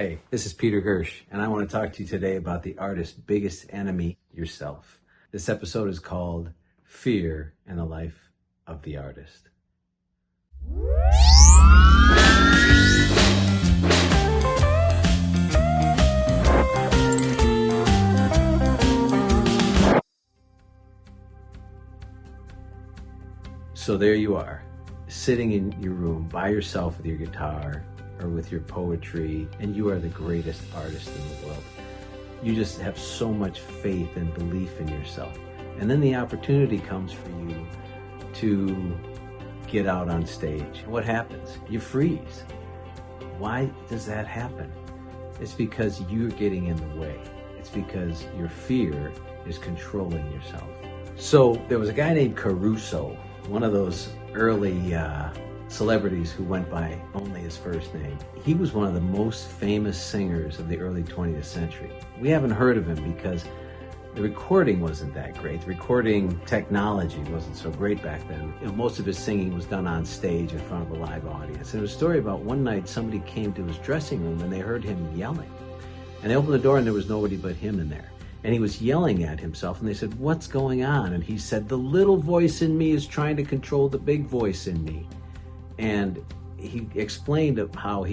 Hey, this is Peter Giersch, and I want to talk to you today about the artist's biggest enemy, yourself. This episode is called Fear and the Life of the Artist. So there you are, sitting in your room by yourself with your guitar or with your poetry, and you are the greatest artist in the world. You just have so much faith and belief in yourself. And then the opportunity comes for you to get out on stage. What happens? You freeze. Why does that happen? It's because you're getting in the way. It's because your fear is controlling yourself. So there was a guy named Caruso, one of those early celebrities who went by only his first name. He was one of the most famous singers of the early 20th century. We haven't heard of him because the recording wasn't that great. The recording technology wasn't so great back then. Most of his singing was done on stage in front of a live audience. And there was a story about one night somebody came to his dressing room and they heard him yelling. And they opened the door and there was nobody but him in there. And he was yelling at himself, and they said, "What's going on?" And he said, "The little voice in me is trying to control the big voice in me." And he explained how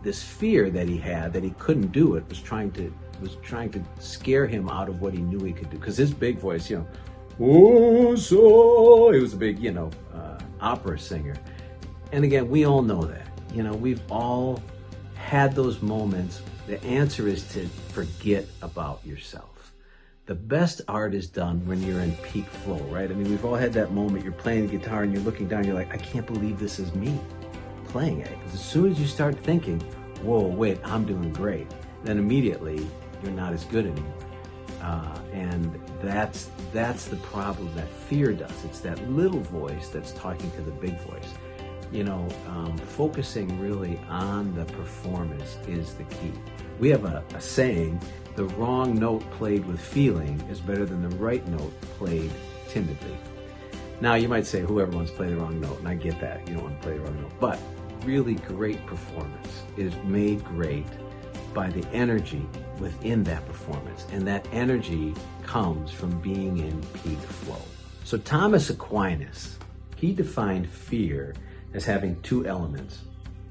this fear that he had, that he couldn't do it, was trying to scare him out of what he knew he could do. Because his big voice, oh, so, he was a big, opera singer. And again, we all know that. We've all had those moments. The answer is to forget about yourself. The best art is done when you're in peak flow, right? I mean, we've all had that moment. You're playing the guitar and you're looking down, you're like, I can't believe this is me playing it. Because as soon as you start thinking, whoa, wait, I'm doing great, then immediately you're not as good anymore. And that's the problem that fear does. It's that little voice that's talking to the big voice. Focusing really on the performance is the key. We have a saying, the wrong note played with feeling is better than the right note played timidly. Now, you might say, whoever wants to play the wrong note, and I get that, you don't want to play the wrong note, but really great performance is made great by the energy within that performance, and that energy comes from being in peak flow. So Thomas Aquinas, he defined fear as having two elements.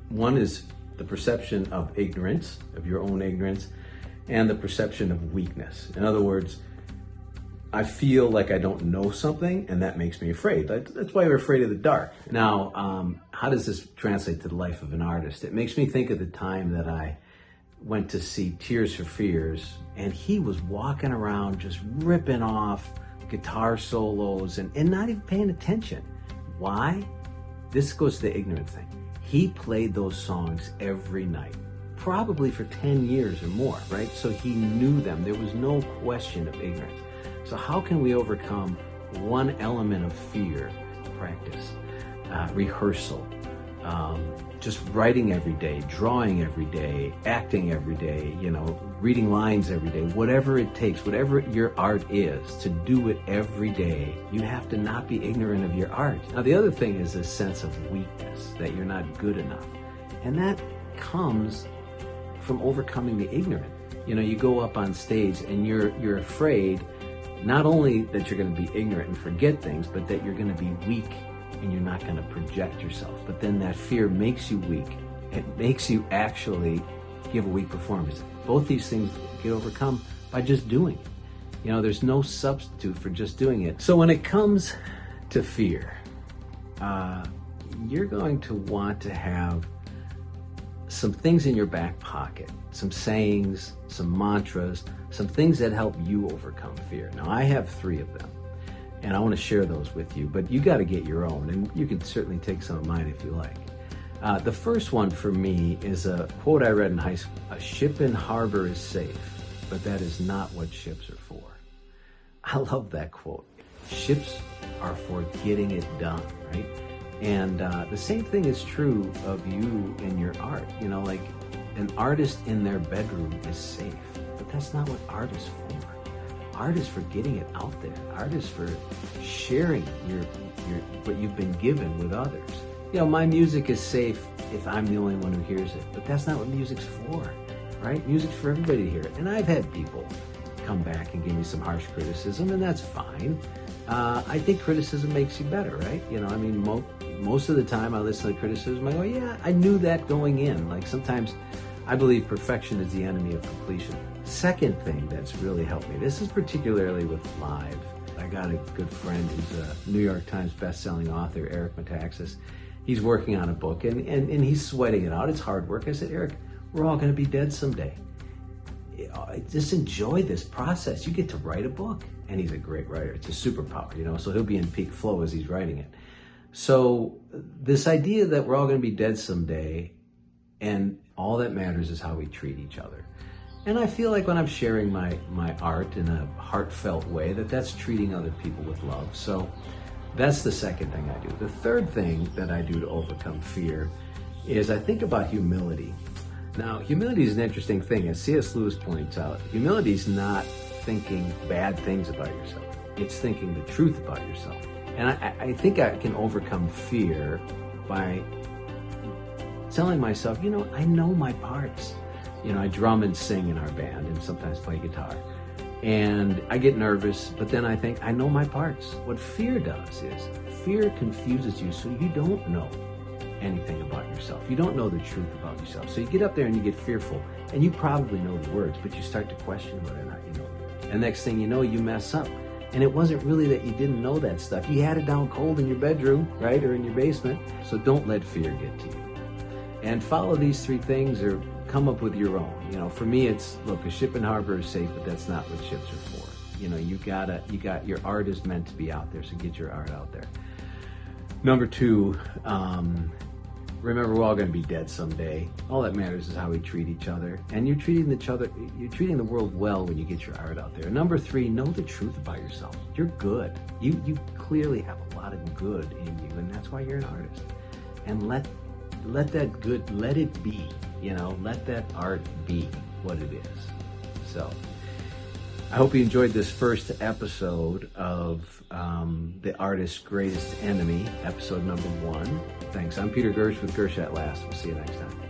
One is the perception of ignorance, of your own ignorance, and the perception of weakness. In other words, I feel like I don't know something, and that makes me afraid. That's why we're afraid of the dark. Now, how does this translate to the life of an artist? It makes me think of the time that I went to see Tears for Fears, and he was walking around just ripping off guitar solos and not even paying attention. Why? This goes to the ignorant thing. He played those songs every night, probably for 10 years or more, right? So he knew them. There was no question of ignorance. So how can we overcome one element of fear? Practice, rehearsal, just writing every day, drawing every day, acting every day, reading lines every day, whatever it takes, whatever your art is, to do it every day. You have to not be ignorant of your art. Now, the other thing is a sense of weakness, that you're not good enough. And that comes from overcoming the ignorant. You go up on stage and you're afraid not only that you're going to be ignorant and forget things, but that you're going to be weak and you're not going to project yourself. But then that fear makes you weak. It makes you actually give a weak performance. Both these things get overcome by just doing it. There's no substitute for just doing it. So when it comes to fear, you're going to want to have some things in your back pocket, some sayings, some mantras, some things that help you overcome fear. Now, I have 3 of them, and I want to share those with you, but you got to get your own, and you can certainly take some of mine if you like. The first one for me is a quote I read in high school. A ship in harbor is safe, but that is not what ships are for. I love that quote. Ships are for getting it done, right? And the same thing is true of you and your art. Like an artist in their bedroom is safe, but that's not what art is for. Art is for getting it out there. Art is for sharing your what you've been given with others. My music is safe if I'm the only one who hears it. But that's not what music's for, right? Music's for everybody to hear it. And I've had people come back and give me some harsh criticism, and that's fine. I think criticism makes you better, right? I mean, most of the time I listen to criticism, I go, yeah, I knew that going in. Like sometimes I believe perfection is the enemy of completion. Second thing that's really helped me, this is particularly with live. I got a good friend who's a New York Times best-selling author, Eric Metaxas. He's working on a book, and he's sweating it out. It's hard work. I said, Eric, we're all going to be dead someday. Just enjoy this process. You get to write a book. And he's a great writer. It's a superpower, so he'll be in peak flow as he's writing it. So this idea that we're all going to be dead someday, and all that matters is how we treat each other. And I feel like when I'm sharing my art in a heartfelt way, that's treating other people with love. So that's the second thing I do. The third thing that I do to overcome fear is I think about humility. Now, humility is an interesting thing. As C.S. Lewis points out, humility is not thinking bad things about yourself. It's thinking the truth about yourself. And I think I can overcome fear by telling myself, I know my parts. I drum and sing in our band and sometimes play guitar. And I get nervous, but then I think, I know my parts. What fear does is, fear confuses you so you don't know anything about yourself. You don't know the truth about yourself. So you get up there and you get fearful, and you probably know the words, but you start to question whether or not you know them. And next thing you know, you mess up. And it wasn't really that you didn't know that stuff. You had it down cold in your bedroom, right, or in your basement. So don't let fear get to you. And follow these three things, or come up with your own. For me, it's, look, a ship in harbor is safe, but that's not what ships are for. Your art is meant to be out there, so get your art out there. Number two, remember, we're all going to be dead someday. All that matters is how we treat each other. And you're treating the world well when you get your art out there. Number three, know the truth about yourself. You're good. You clearly have a lot of good in you, and that's why you're an artist. And let that good, let it be. Let that art be what it is. So I hope you enjoyed this first episode of The Artist's Greatest Enemy, episode number 1. Thanks. I'm Peter Giersch with Giersch at Last. We'll see you next time.